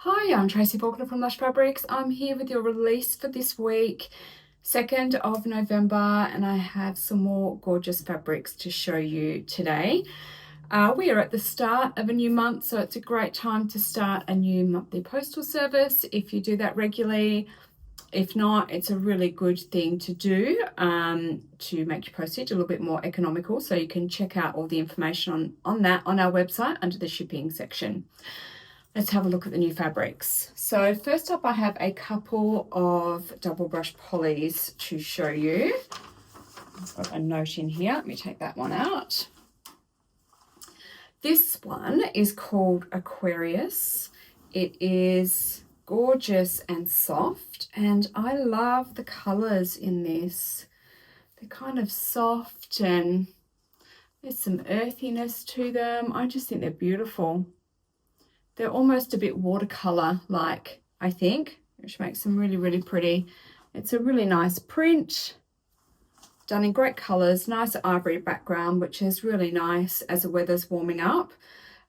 Hi, I'm Tracy Faulkner from Lush Fabrics. I'm here with your release for this week, 2nd of November, and I have some more gorgeous fabrics to show you today. We are at the start of a new month, so it's a great time to start a new monthly postal service if you do that regularly. If not, it's a really good thing to do to make your postage a little bit more economical. So you can check out all the information on that on our website under the shipping section. Let's have a look at the new fabrics. So first up, I have a couple of double brush polys to show you. I've got a note in here. Let me take that one out. This one is called Aquarius. It is gorgeous and soft, and I love the colors in this. They're kind of soft and there's some earthiness to them. I just think they're beautiful. They're almost a bit watercolor-like, I think, which makes them really, really pretty. It's a really nice print, done in great colors, nice ivory background, which is really nice as the weather's warming up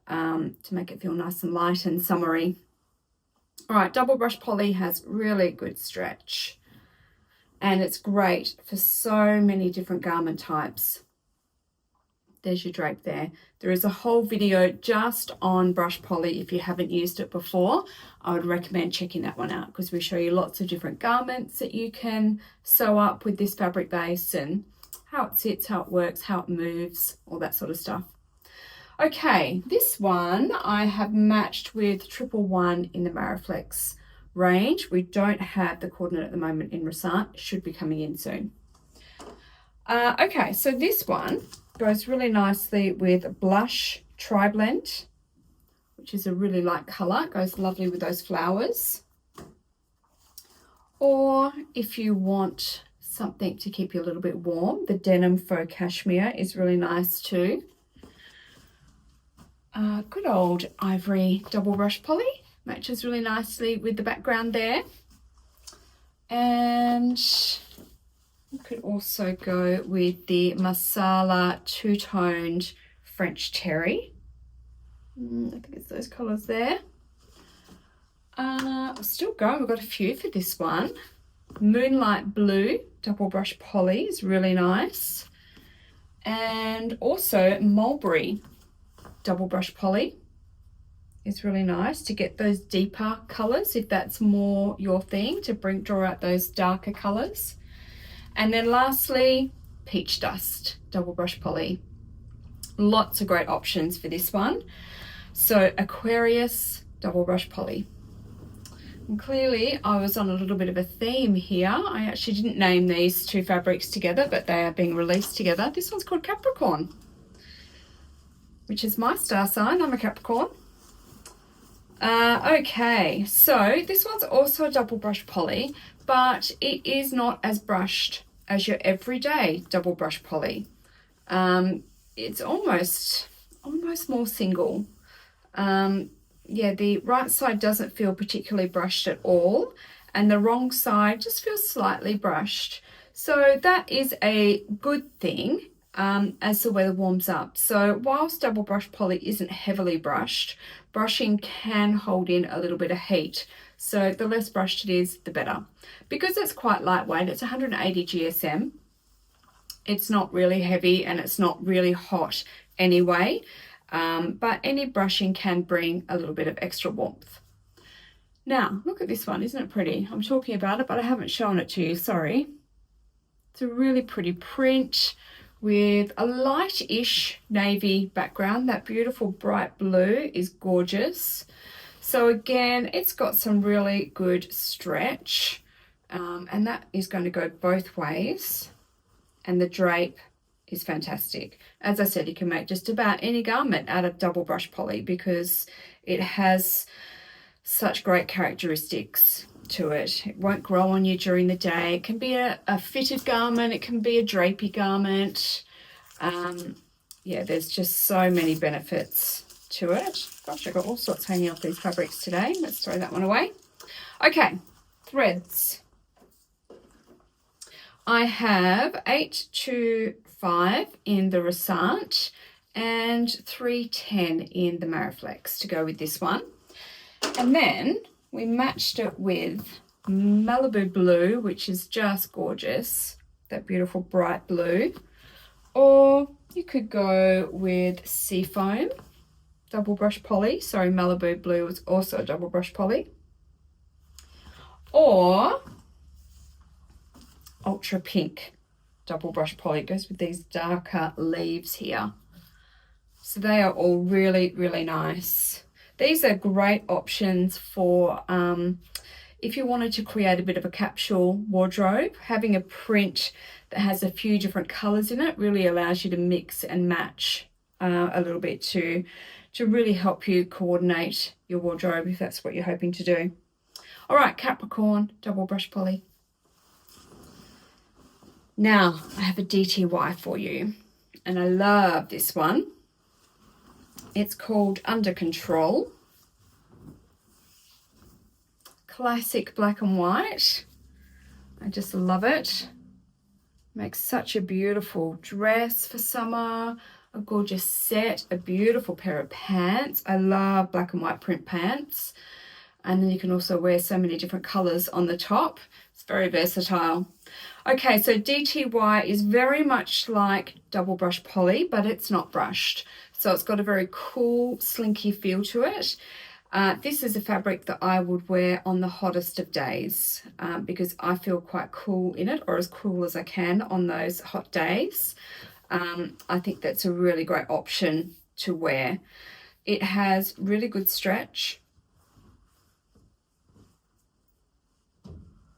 to make it feel nice and light and summery. All right, double brush poly has really good stretch, and it's great for so many different garment types. There's your drape there. There is a whole video just on brush poly. If you haven't used it before, I would recommend checking that one out because we show you lots of different garments that you can sew up with this fabric base and how it sits, how it works, how it moves, all that sort of stuff. Okay, this one I have matched with 111 in the Mariflex range. We don't have the coordinate at the moment in Rasant. It should be coming in soon. Okay, so this one goes really nicely with Blush Tri-Blend, which is a really light colour. It goes lovely with those flowers. Or if you want something to keep you a little bit warm, the Denim Faux Cashmere is really nice too. Good old ivory double brush poly matches really nicely with the background there. And you could also go with the Masala two-toned French Terry. I think it's those colours there. Still going, we've got a few for this one. Moonlight Blue double brush poly is really nice. And also Mulberry double brush poly is really nice to get those deeper colours if that's more your thing, to draw out those darker colours. And then lastly, Peach Dust double brush poly. Lots of great options for this one. So Aquarius double brush poly. And clearly I was on a little bit of a theme here. I actually didn't name these two fabrics together, but they are being released together. This one's called Capricorn, which is my star sign. I'm a Capricorn. Okay, so this one's also a double brush poly, but it is not as brushed as your everyday double brush poly. It's almost more single. Yeah, the right side doesn't feel particularly brushed at all, and the wrong side just feels slightly brushed. So that is a good thing as the weather warms up. So whilst double brush poly isn't heavily brushed, brushing can hold in a little bit of heat. So the less brushed it is, the better. Because it's quite lightweight, it's 180 GSM. It's not really heavy and it's not really hot anyway. But any brushing can bring a little bit of extra warmth. Now, look at this one. Isn't it pretty? I'm talking about it, but I haven't shown it to you. Sorry. It's a really pretty print with a light-ish navy background. That beautiful bright blue is gorgeous. So again, it's got some really good stretch, and that is going to go both ways. And the drape is fantastic. As I said, you can make just about any garment out of double brush poly because it has such great characteristics to it. It won't grow on you during the day. It can be a fitted garment. It can be a drapey garment. Yeah, there's just so many benefits to it. Gosh, I've got all sorts hanging off these fabrics today. Let's throw that one away. Okay, threads. I have 825 in the Rasant and 310 in the Mariflex to go with this one. And then we matched it with Malibu Blue, which is just gorgeous, that beautiful bright blue. Or you could go with Seafoam double brush poly. Sorry, Malibu Blue is also a double brush poly. Or Ultra Pink double brush poly. It goes with these darker leaves here. So they are all really, really nice. These are great options for if you wanted to create a bit of a capsule wardrobe. Having a print that has a few different colours in it really allows you to mix and match a little bit to really help you coordinate your wardrobe if that's what you're hoping to do. All right, Capricorn double brush poly. Now I have a DTY for you, and I love this one. It's called Under Control. Classic black and white. I just love it. Makes such a beautiful dress for summer, a gorgeous set, a beautiful pair of pants. I love black and white print pants. And then you can also wear so many different colors on the top. It's very versatile. Okay, so DTY is very much like double brush poly, but it's not brushed. So it's got a very cool, slinky feel to it. This is a fabric that I would wear on the hottest of days because I feel quite cool in it, or as cool as I can on those hot days. I think that's a really great option to wear. It has really good stretch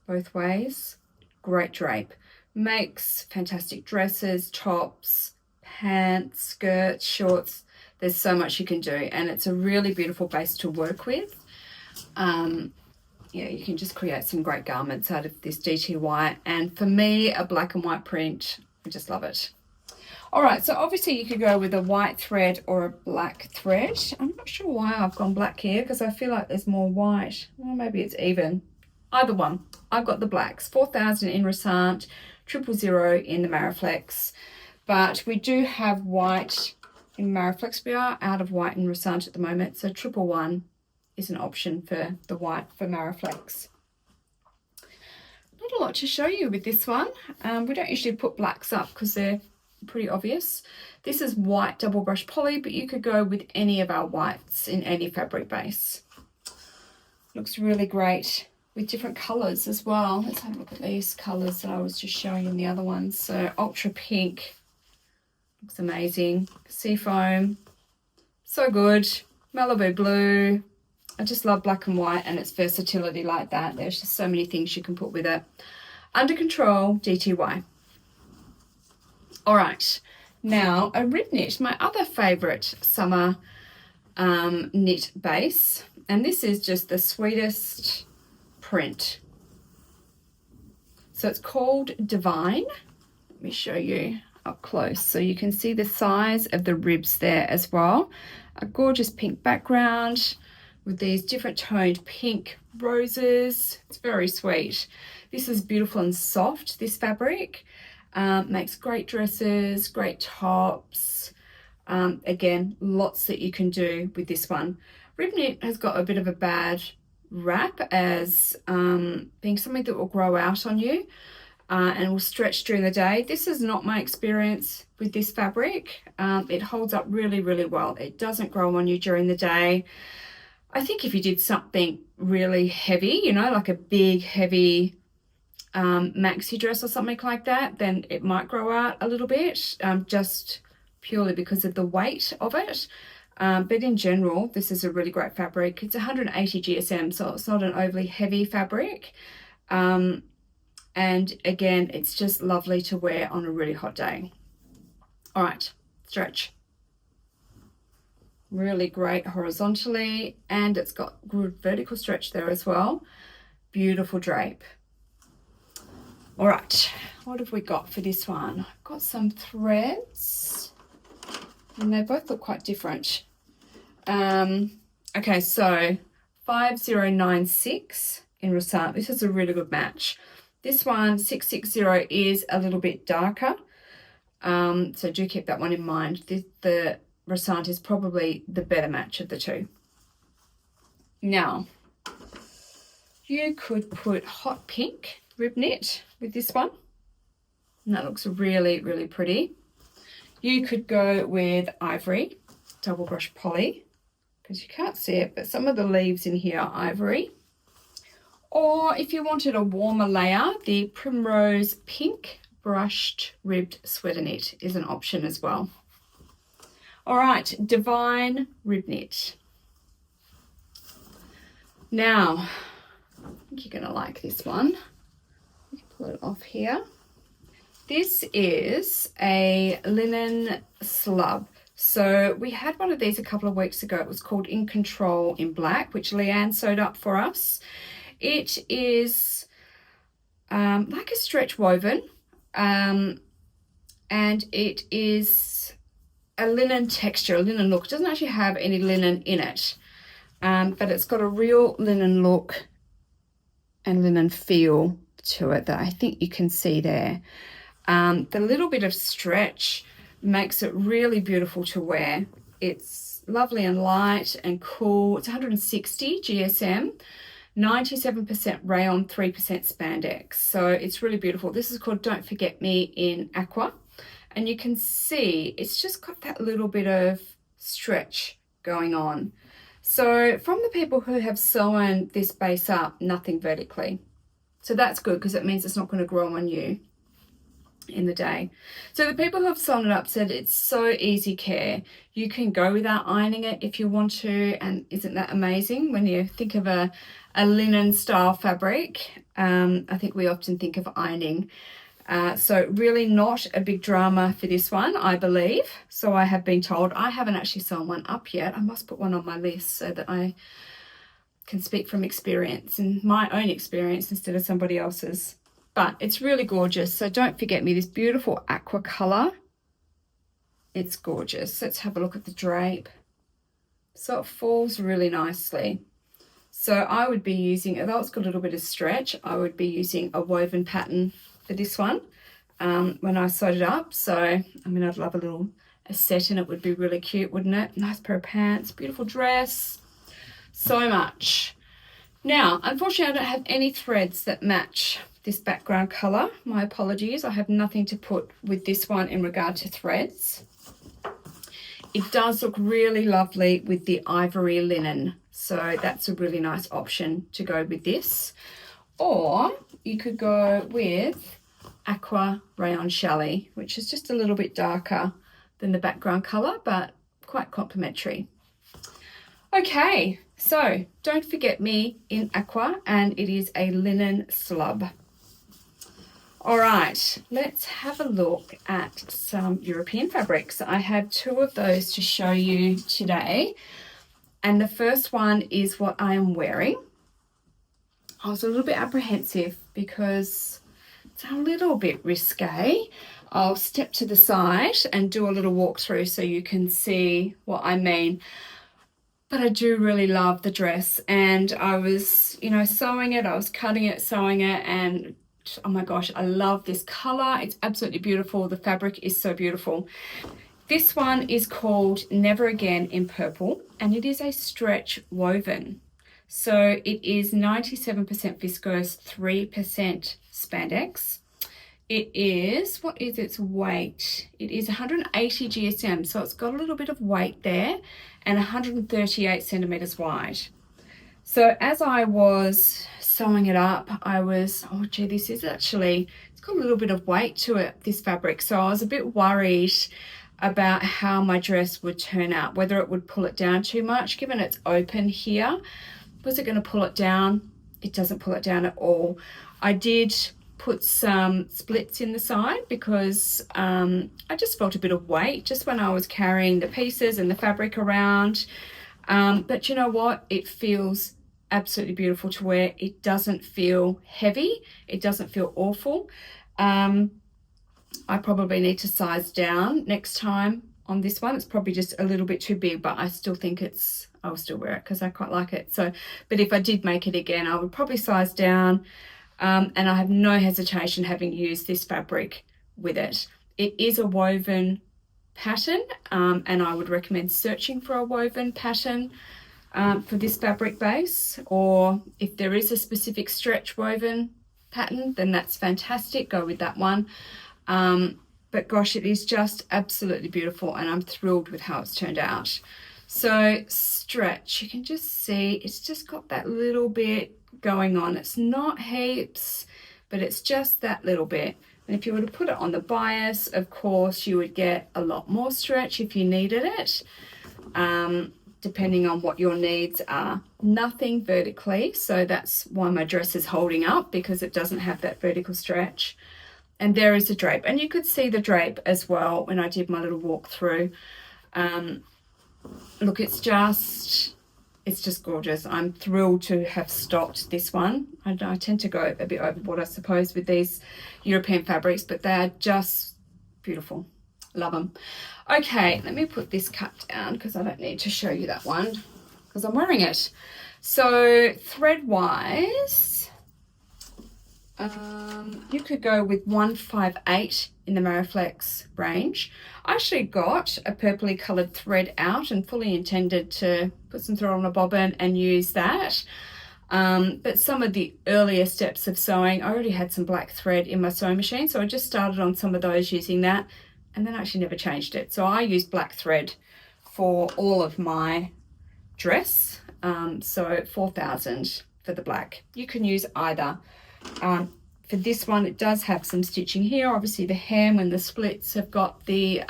both ways. Great drape. Makes fantastic dresses, tops, pants, skirts, shorts. There's so much you can do, and it's a really beautiful base to work with. Yeah, you can just create some great garments out of this DTY, and for me, a black and white print, I just love it. All right, so obviously you could go with a white thread or a black thread. I'm not sure why I've gone black here, because I feel like there's more white. Well, maybe it's even. Either one. I've got the blacks, 4000 in Resant, 000 in the Mariflex, but we do have white in Mariflex. We are out of white in Resant at the moment, so 111 is an option for the white for Mariflex. Not a lot to show you with this one. We don't usually put blacks up because they're pretty obvious. This is white double brush poly, but you could go with any of our whites in any fabric base. Looks really great with different colours as well. Let's have a look at these colours that I was just showing in the other ones. So Ultra Pink looks amazing. Seafoam, so good. Malibu Blue. I just love black and white and its versatility like that. There's just so many things you can put with it. Under Control DTY. All right, now a rib knit, my other favourite summer knit base, and this is just the sweetest print. So it's called Divine. Let me show you up close so you can see the size of the ribs there as well. A gorgeous pink background with these different toned pink roses. It's very sweet. This is beautiful and soft, this fabric. Makes great dresses, great tops. Again, lots that you can do with this one. Rib knit has got a bit of a bad rap as being something that will grow out on you and will stretch during the day. This is not my experience with this fabric. It holds up really, really well. It doesn't grow on you during the day. I think if you did something really heavy, you know, like a big, heavy maxi dress or something like that, then it might grow out a little bit, just purely because of the weight of it. But in general, this is a really great fabric. It's 180 GSM, so it's not an overly heavy fabric. And again, it's just lovely to wear on a really hot day. All right, stretch. Really great horizontally, and it's got good vertical stretch there as well. Beautiful drape. All right, what have we got for this one? I've got some threads, and they both look quite different. Okay, so 5096 in Resant. This is a really good match. This one, 660, is a little bit darker, so do keep that one in mind. The Resant is probably the better match of the two. Now, you could put hot pink rib knit with this one. And that looks really, really pretty. You could go with ivory, double brush poly, because you can't see it, but some of the leaves in here are ivory. Or if you wanted a warmer layer, the primrose pink brushed ribbed sweater knit is an option as well. All right, divine rib knit. Now, I think you're gonna like this one. You can pull it off here. This is a linen slub. So we had one of these a couple of weeks ago. It was called In Control in black, which Leanne sewed up for us. It is like a stretch woven, and it is a linen texture, a linen look. It doesn't actually have any linen in it, but it's got a real linen look and linen feel to it that I think you can see there. The little bit of stretch makes it really beautiful to wear. It's lovely and light and cool. It's 160 GSM, 97% rayon, 3% spandex. So it's really beautiful. This is called Don't Forget Me in Aqua. And you can see it's just got that little bit of stretch going on. So from the people who have sewn this base up, nothing vertically. So that's good because it means it's not going to grow on you in the day. So the people who have sewn it up said it's so easy care. You can go without ironing it if you want to, and isn't that amazing when you think of a linen style fabric? I think we often think of ironing. So really not a big drama for this one, I believe. So I have been told. I haven't actually sewn one up yet. I must put one on my list so that I can speak from experience and my own experience instead of somebody else's. But it's really gorgeous. So Don't Forget Me, this beautiful aqua colour. It's gorgeous. Let's have a look at the drape. So it falls really nicely. So I would be using, although it's got a little bit of stretch, I would be using a woven pattern for this one when I sewed it up. So, I mean, I'd love a set and it would be really cute, wouldn't it? Nice pair of pants, beautiful dress, so much. Now, unfortunately, I don't have any threads that match this background colour. My apologies. I have nothing to put with this one in regard to threads. It does look really lovely with the ivory linen. So that's a really nice option to go with this. Or you could go with aqua rayon chalet, which is just a little bit darker than the background colour, but quite complimentary. Okay, so Don't Forget Me in aqua, and it is a linen slub. All right, let's have a look at some European fabrics. I have two of those to show you today. And the first one is what I am wearing. I was a little bit apprehensive because it's a little bit risque. I'll step to the side and do a little walkthrough so you can see what I mean. But I do really love the dress, and I was, sewing it, I was cutting it, sewing it, and oh my gosh, I love this color. It's absolutely beautiful. The fabric is so beautiful. This one is called Never Again in Purple, and it is a stretch woven. So it is 97% viscose, 3% spandex. It is, what is its weight? It is 180 GSM, so it's got a little bit of weight there, and 138 centimeters wide. So as I was sewing it up, I was, oh gee, this is actually, it's got a little bit of weight to it, this fabric. So I was a bit worried about how my dress would turn out, whether it would pull it down too much, given it's open here. Was it going to pull it down? It doesn't pull it down at all. I did put some splits in the side because I just felt a bit of weight just when I was carrying the pieces and the fabric around. But you know what? It feels absolutely beautiful to wear. It doesn't feel heavy. It doesn't feel awful. I probably need to size down next time on this one. It's probably just a little bit too big, but I still think I'll still wear it because I quite like it. So, but if I did make it again, I would probably size down, and I have no hesitation having used this fabric with it. It is a woven pattern, and I would recommend searching for a woven pattern. for this fabric base, or if there is a specific stretch woven pattern, then that's fantastic, go with that one. But gosh, it is just absolutely beautiful, and I'm thrilled with how it's turned out. So stretch, you can just see it's just got that little bit going on. It's not heaps, but it's just that little bit. And if you were to put it on the bias, of course, you would get a lot more stretch if you needed it, depending on what your needs are. Nothing vertically, so that's why my dress is holding up, because it doesn't have that vertical stretch. And there is a drape, and you could see the drape as well when I did my little walkthrough. Look, it's just gorgeous. I'm thrilled to have stocked this one. I tend to go a bit overboard, I suppose, with these European fabrics, but they're just beautiful. Love them. Okay, let me put this cut down because I don't need to show you that one because I'm wearing it. So thread wise, you could go with 158 in the Mariflex range. I actually got a purpley coloured thread out and fully intended to put some thread on a bobbin and use that. But some of the earlier steps of sewing, I already had some black thread in my sewing machine, so I just started on some of those using that, and then I actually never changed it. So I use black thread for all of my dress, so 4,000 for the black. You can use either. For this one, it does have some stitching here. Obviously the hem and the splits have got the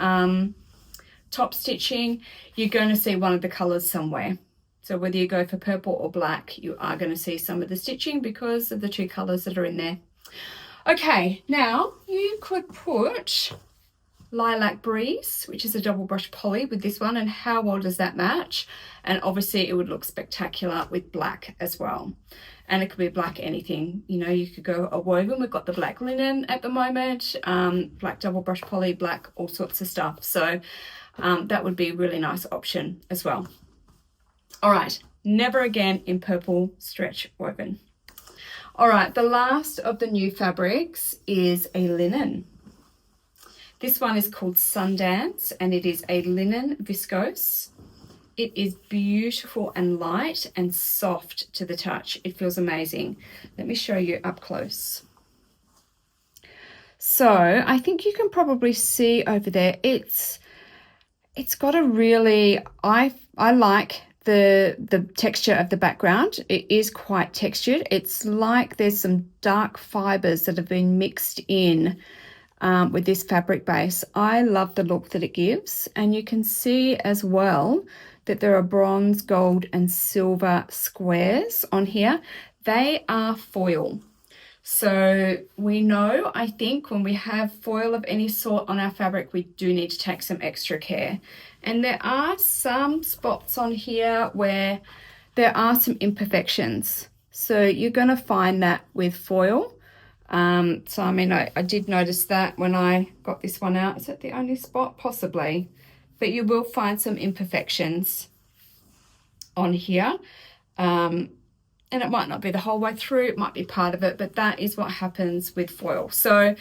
top stitching. You're going to see one of the colors somewhere. So whether you go for purple or black, you are going to see some of the stitching because of the two colors that are in there. Okay, now you could put Lilac Breeze, which is a double brush poly, with this one, and how well does that match? And obviously it would look spectacular with black as well. And it could be black anything, you know, you could go a woven. We've got the black linen at the moment, black double brush poly, black, all sorts of stuff. So that would be a really nice option as well. All right, never again in purple stretch woven. All right, the last of the new fabrics is a linen. This one is called Sundance, and it is a linen viscose. It is beautiful and light and soft to the touch. It feels amazing. Let me show you up close. So I think you can probably see over there, it's got a really, I like the texture of the background. It is quite textured. It's like there's some dark fibers that have been mixed in with this fabric base. I love the look that it gives, and you can see as well that there are bronze, gold and silver squares on here. They are foil. So we know, I think, when we have foil of any sort on our fabric, we do need to take some extra care. And there are some spots on here where there are some imperfections. So you're going to find that with foil. So I mean, I did notice that when I got this one out. Is that the only spot? Possibly. But you will find some imperfections on here. And it might not be the whole way through, it might be part of it, but that is what happens with foil. So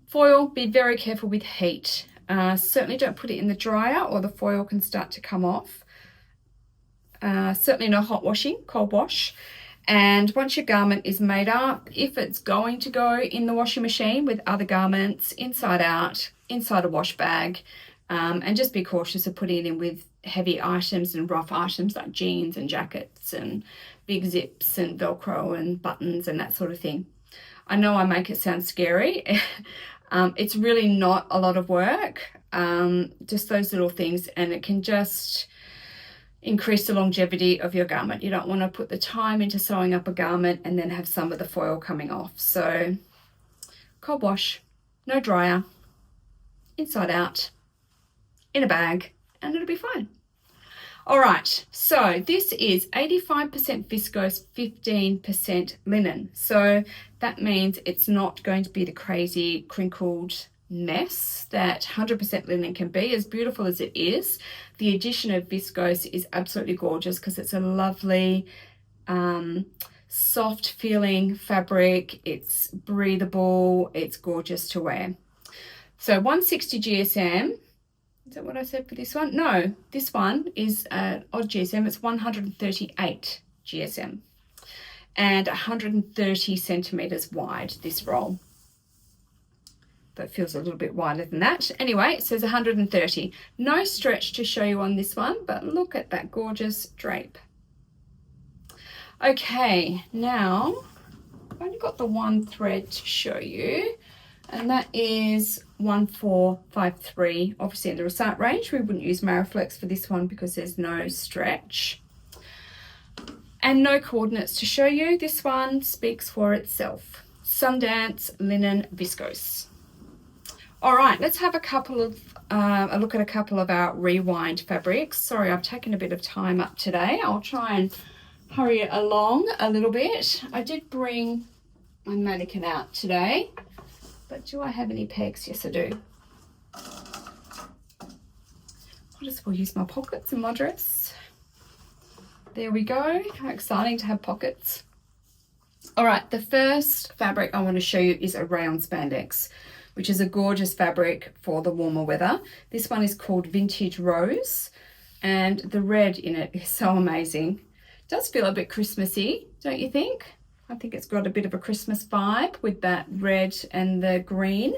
foil, be very careful with heat. Certainly don't put it in the dryer or the foil can start to come off. Certainly no hot washing, cold wash. And once your garment is made up, if it's going to go in the washing machine with other garments, inside out, inside a wash bag, and just be cautious of putting it in with heavy items and rough items like jeans and jackets and big zips and Velcro and buttons and that sort of thing. I know I make it sound scary. It's really not a lot of work, just those little things, and it can just increase the longevity of your garment. You don't want to put the time into sewing up a garment and then have some of the foil coming off. So cold wash, no dryer, inside out, in a bag, and it'll be fine. All right, so this is 85% viscose, 15% linen. So that means it's not going to be the crazy crinkled mess that 100% linen can be. As beautiful as it is, the addition of viscose is absolutely gorgeous because it's a lovely, soft feeling fabric. It's breathable, it's gorgeous to wear. So 160 GSM, Is that what I said for this one? No, this one is odd GSM. It's 138 GSM and 130 centimeters wide, this roll. That feels a little bit wider than that. Anyway, it says 130. No stretch to show you on this one, but look at that gorgeous drape. Okay, now I've only got the one thread to show you, and that is 1453. Obviously in the Result range, we wouldn't use Mariflex for this one because there's no stretch. And no coordinates to show you. This one speaks for itself. Sundance Linen Viscose. All right, let's have a look at a couple of our rewind fabrics. Sorry, I've taken a bit of time up today. I'll try and hurry it along a little bit. I did bring my mannequin out today, but do I have any pegs? Yes, I do. I'll just use my pockets in my dress. There we go. How exciting to have pockets. All right, the first fabric I want to show you is a rayon spandex, which is a gorgeous fabric for the warmer weather. This one is called Vintage Rose, and the red in it is so amazing. It does feel a bit Christmassy, don't you think? I think it's got a bit of a Christmas vibe with that red and the green.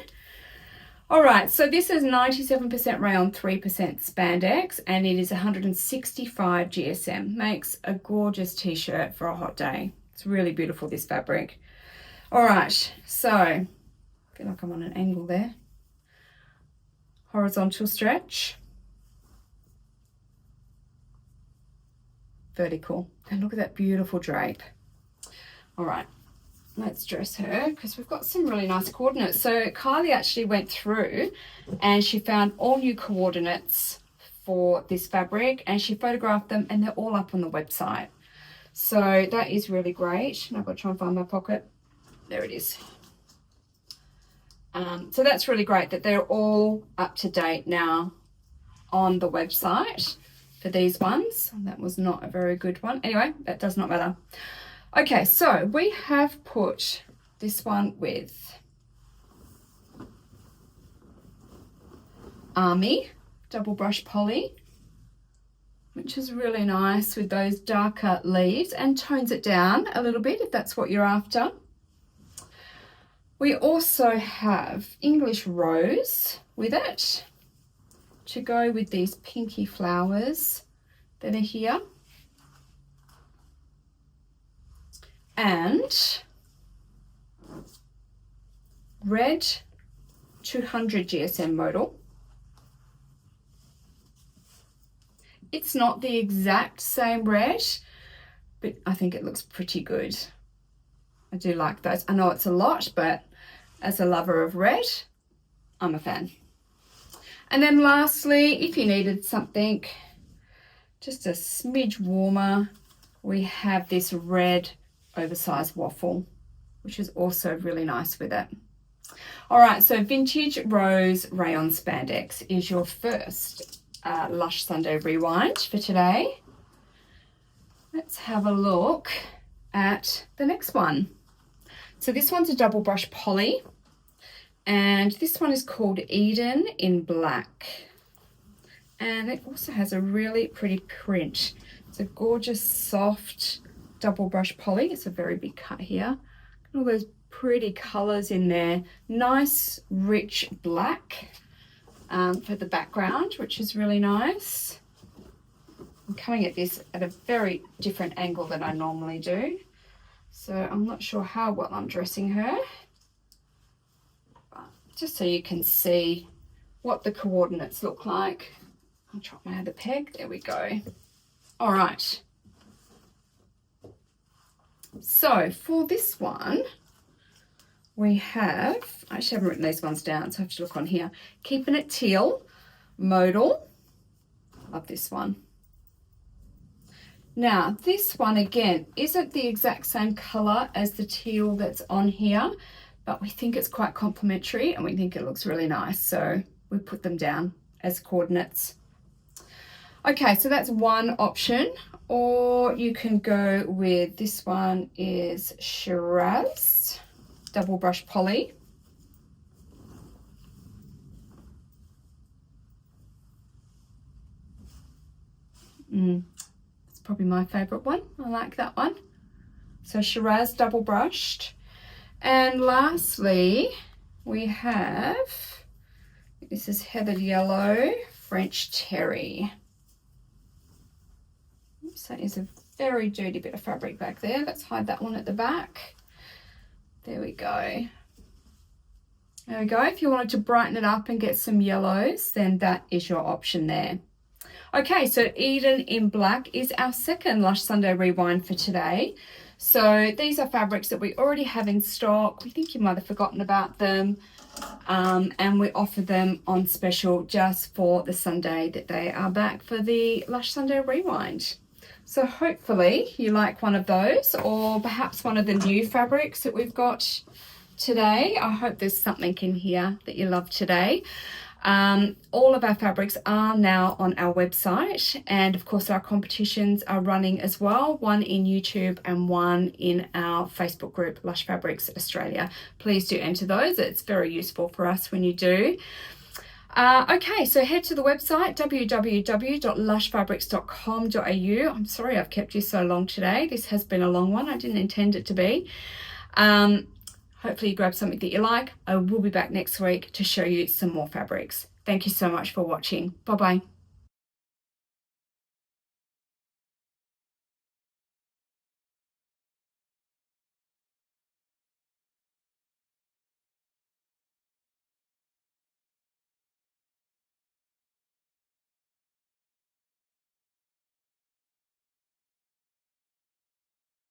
All right, so this is 97% rayon, 3% spandex, and it is 165 GSM. Makes a gorgeous t-shirt for a hot day. It's really beautiful, this fabric. All right, so I feel like I'm on an angle there. Horizontal stretch. Vertical. And look at that beautiful drape. All right, let's dress her because we've got some really nice coordinates. So Kylie actually went through and she found all new coordinates for this fabric and she photographed them and they're all up on the website. So that is really great. And I've got to try and find my pocket. There it is. So that's really great that they're all up to date now on the website for these ones. That was not a very good one. Anyway, that does not matter. Okay, so we have put this one with Army double brush poly, which is really nice with those darker leaves and tones it down a little bit if that's what you're after. We also have English Rose with it to go with these pinky flowers that are here. And red 200 GSM modal. It's not the exact same red, but I think it looks pretty good. I do like those. I know it's a lot, but as a lover of red, I'm a fan. And then lastly, if you needed something just a smidge warmer, we have this red oversized waffle, which is also really nice with it. All right, so Vintage Rose Rayon Spandex is your first Lush Sunday Rewind for today. Let's have a look at the next one. So this one's a double brush poly, and this one is called Eden in black. And it also has a really pretty print. It's a gorgeous, soft double brush poly. It's a very big cut here. All those pretty colors in there. Nice, rich black for the background, which is really nice. I'm coming at this at a very different angle than I normally do. So I'm not sure how well I'm dressing her. But just so you can see what the coordinates look like. I'll drop my other peg. There we go. All right. So for this one, we have, I actually haven't written these ones down, so I have to look on here. Keeping It Teal, Modal. Love this one. Now, this one again isn't the exact same color as the teal that's on here, but we think it's quite complementary and we think it looks really nice. So we put them down as coordinates. Okay, so that's one option, or you can go with this one is Shiraz double brush poly. It's probably my favourite one. I like that one. So Shiraz double brushed. And lastly, we have, this is Heathered Yellow French Terry. So it's a very dirty bit of fabric back there. Let's hide that one at the back. There we go. There we go. If you wanted to brighten it up and get some yellows, then that is your option there. Okay, so Eden in Black is our second Lush Sunday Rewind for today. So these are fabrics that we already have in stock. We think you might have forgotten about them. And we offer them on special just for the Sunday that they are back for the Lush Sunday Rewind. So hopefully you like one of those, or perhaps one of the new fabrics that we've got today. I hope there's something in here that you love today. All of our fabrics are now on our website, and of course our competitions are running as well, one in YouTube and one in our Facebook group, Lush Fabrics Australia. Please do enter those. It's very useful for us when you do. Okay, so head to the website www.lushfabrics.com.au. I'm sorry I've kept you so long today. This has been a long one. I didn't intend it to be. Hopefully you grab something that you like. I will be back next week to show you some more fabrics. Thank you so much for watching. Bye-bye.